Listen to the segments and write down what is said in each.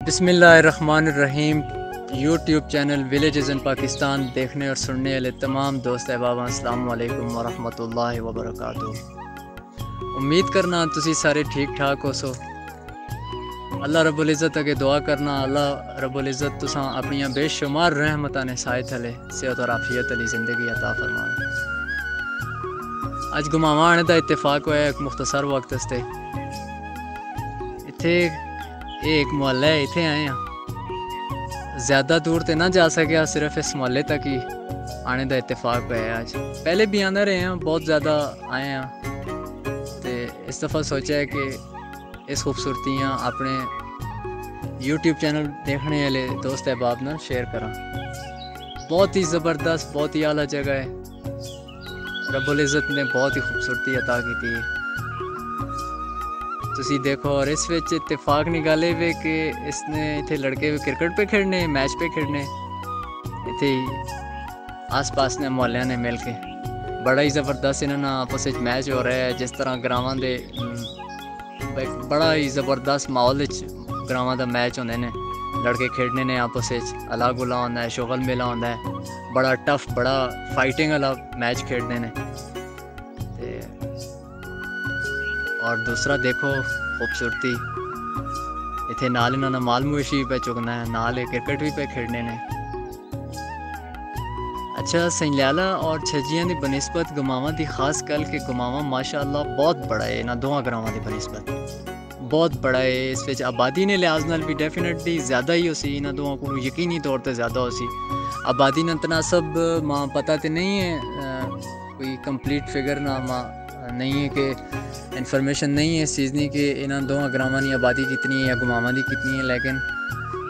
بسم اللہ الرحمن الرحیم۔ یوٹیوب چینل ولیجز ان پاکستان دیکھنے اور سننے والے تمام دوست احباب السلام علیکم ورحمۃ اللہ وبرکاتہ۔ امید کرنا تسی سارے ٹھیک ٹھاک ہو سو۔ اللہ رب العزت اگے دعا کرنا اللہ رب العزت تساں اپنی بے شمار رحمتاں نے سائے تھلے صحت اور عافیت علی زندگی عطا فرمائے۔ اج گماواں آنے دا اتفاق ہوا ہے ایک مختصر وقت استے اتھے ایک محلہ ہے، اتھے آئے ہیں، زیادہ دور تے نہ جا سکیا، صرف اس محلے تک ہی آنے دا اتفاق ہوا ہے۔ آج پہلے بھی آنے رہے ہیں، بہت زیادہ آئے ہیں تے اس دفعہ سوچا ہے کہ اس خوبصورتیاں اپنے یوٹیوب چینل دیکھنے والے دوست احباب نال شیئر کراں۔ بہت ہی زبردست، بہت ہی اعلیٰ جگہ ہے، رب العزت نے بہت ہی خوبصورتی عطا کی تھی۔ تسی دیکھو، اور اس وچ اتفاق نکالے ہوئے کہ اس نے اتنے لڑکے ہوئے کرکٹ پہ کھیلنے، میچ پہ کھیلنے، اتنے آس پاس نے محلیاں نے مل کے بڑا ہی زبردست انہوں نے آپس میچ ہو رہا ہے۔ جس طرح گراواں دے ایک بڑا ہی زبردست ماحول گراواں دا میچ ہوندے نے، لڑکے کھیلنے نے آپس الگ گلا ہوتا ہے، شغل میلہ ہوتا ہے، بڑا ٹف، بڑا فائٹنگ والا میچ کھیلنے نے۔ اور دوسرا دیکھو خوبصورتی، اتنے نال انہوں نے مال مویشی پہ چکنا ہے، نال کرکٹ بھی پہ کھیلنے نے۔ اچھا، سنجلالہ اور چھجیاں دی بنسبت گماواں دی خاص کل کہ گماواں ماشاءاللہ بہت بڑا ہے، انہاں دوہاں گراواں دی بنسبت بہت بڑا ہے۔ اس وچ آبادی نے لحاظ نال بھی ڈیفینیٹلی زیادہ ہی ہو سی، انہاں دوہاں کو یقینی طور تے زیادہ ہو سی۔ آبادی نہ تناسب ماں پتہ تے نہیں ہے، کوئی کمپلیٹ فگر نہ ماں نہیں ہے کہ انفارمیشن نہیں ہے اس چیز نہیں کہ انہاں دوہاں گراواں دی آبادی کتنی ہے یا گماواں دی کتنی ہے، لیکن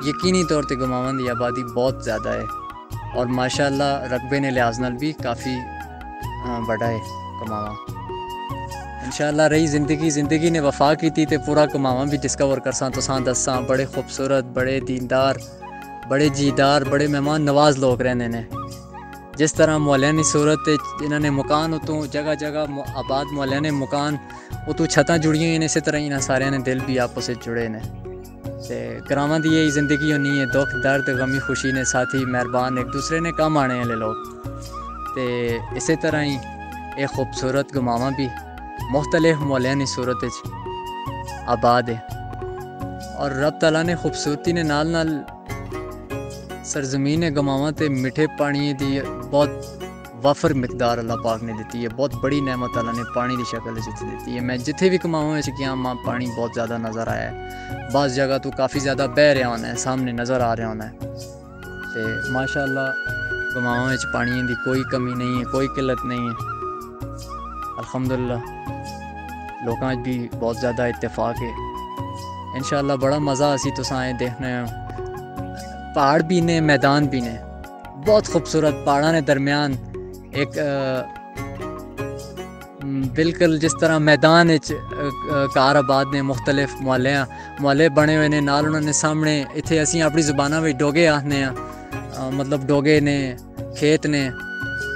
یقینی طور تے گماواں دی آبادی بہت زیادہ ہے اور ماشاءاللہ رقبے نے لحاظ نال بھی کافی بڑا ہے گماواں۔ انشاءاللہ رہی زندگی نے وفا کیتی تے پورا گماواں بھی ڈسکور کرساں، تساں دساں۔ بڑے خوبصورت، بڑے دیندار، بڑے جیدار، بڑے مہمان نواز لوگ رہنے نے۔ جس طرح محلیاں کی صورت انہوں نے مکان اتوں جگہ جگہ آباد محلیاں نے مکان اتوں چھتاں جڑی ہوئی ہیں، اسی طرح انہاں سارے نے دل بھی آپس جڑے نے۔ تے گراواں دی یہی زندگی ہونی ہے، دکھ درد غمی خوشی نے ساتھی مہربان ایک دوسرے نے کام آنے والے لوگ۔ تے اسی طرح ہی ایک خوبصورت گماواں بھی مختلف محلیاں کی صورت آباد ہے، اور رب تعالیٰ نے خوبصورتی نے نال نال سرزمین گماواں تے میٹھے پانی دی بہت وافر مقدار اللہ پاک نے دیتی ہے، بہت بڑی نعمت اللہ نے پانی دی شکل دیتی ہے۔ میں جتھے بھی گماواں گیا ماں پانی بہت زیادہ نظر آیا ہے، بعض جگہ تو کافی زیادہ بہہ رہا ہونا ہے، سامنے نظر آ رہا ہونا ہے۔ تے ماشاءاللہ گماواں وچ پانی دی کوئی کمی نہیں ہے، کوئی قلت نہیں ہے، الحمدللہ۔ لوکاں وچ بھی بہت زیادہ اتفاق ہے، انشاءاللہ بڑا مزہ اسی تساں آئے دیکھنے۔ پہاڑ بھی نے، میدان بھی نے، بہت خوبصورت پہاڑاں نے درمیان ایک بالکل جس طرح میدان کار آباد نے مختلف محلے بنے ہوئے نے، نال انہوں نے سامنے اتھے اسی اپنی زباناں میں ڈوگے آخنے ہیں، مطلب ڈوگے نے کھیت نے،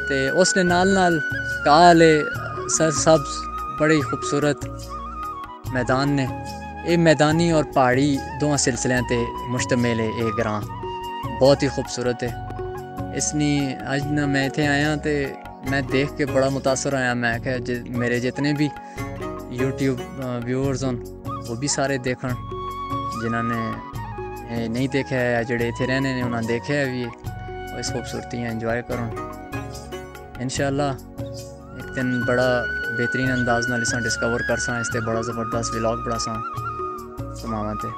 تے اس نے نال نال کالے سرسبز بڑے خوبصورت میدان نے۔ یہ میدانی اور پہاڑی دونوں سلسلے تے مشتمل ہے، یہ گراں بہت ہی خوبصورت ہے۔ اس نے اج نہ میں اتنے آیا تے میں دیکھ کے بڑا متاثر ہویا، میں کہ میرے جتنے بھی یوٹیوب ویورز ہوں وہ بھی سارے دیکھن، جنہوں نے نہیں دیکھا ہے جڑے اتنے رہنے نے انہوں نے دیکھا ہے بھی، وہ اس خوبصورتی انجوائے کرن۔ انشاءاللہ ایک دن بڑا بہترین انداز نال اساں ڈسکور کرساں، اس تے بڑا زبردست ولاگ بناساں گماواں تے۔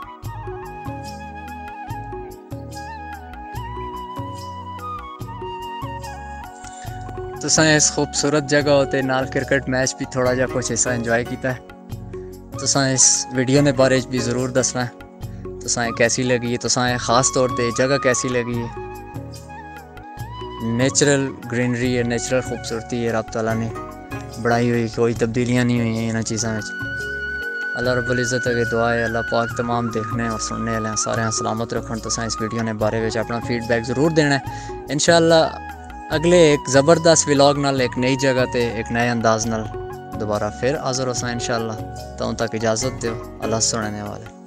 تساں اس خوبصورت جگہ ہوتے نال کرکٹ میچ بھی تھوڑا جا کچھ حصہ انجوائے کیتا ہے۔ تساں اس ویڈیو نے بارے بھی ضرور دسنا ہے، تساں کیسی لگی ہے، تساں خاص طور تے جگہ کیسی لگی ہے۔ نیچرل گرینری ہے، نیچرل خوبصورتی ہے، رب تعالیٰ نے بڑھائی ہوئی، کوئی تبدیلیاں نہیں ہوئی ہیں انہاں چیزاں وچ۔ اللہ رب العزت اگے دعا ہے اللہ پاک تمام دیکھنے اور سننے والے سارے سلامت رکھن۔ تساں اس ویڈیو نے بارے وچ اپنا فیڈ بیک ضرور دینا ہے۔ انشاءاللہ اگلے ایک زبردست ولاگ نال ایک نئی جگہ تے ایک نئے انداز نال دوبارہ پھر حاضر ہوساں انشاءاللہ۔ تاں تک اجازت دیو، اللہ سننے والے۔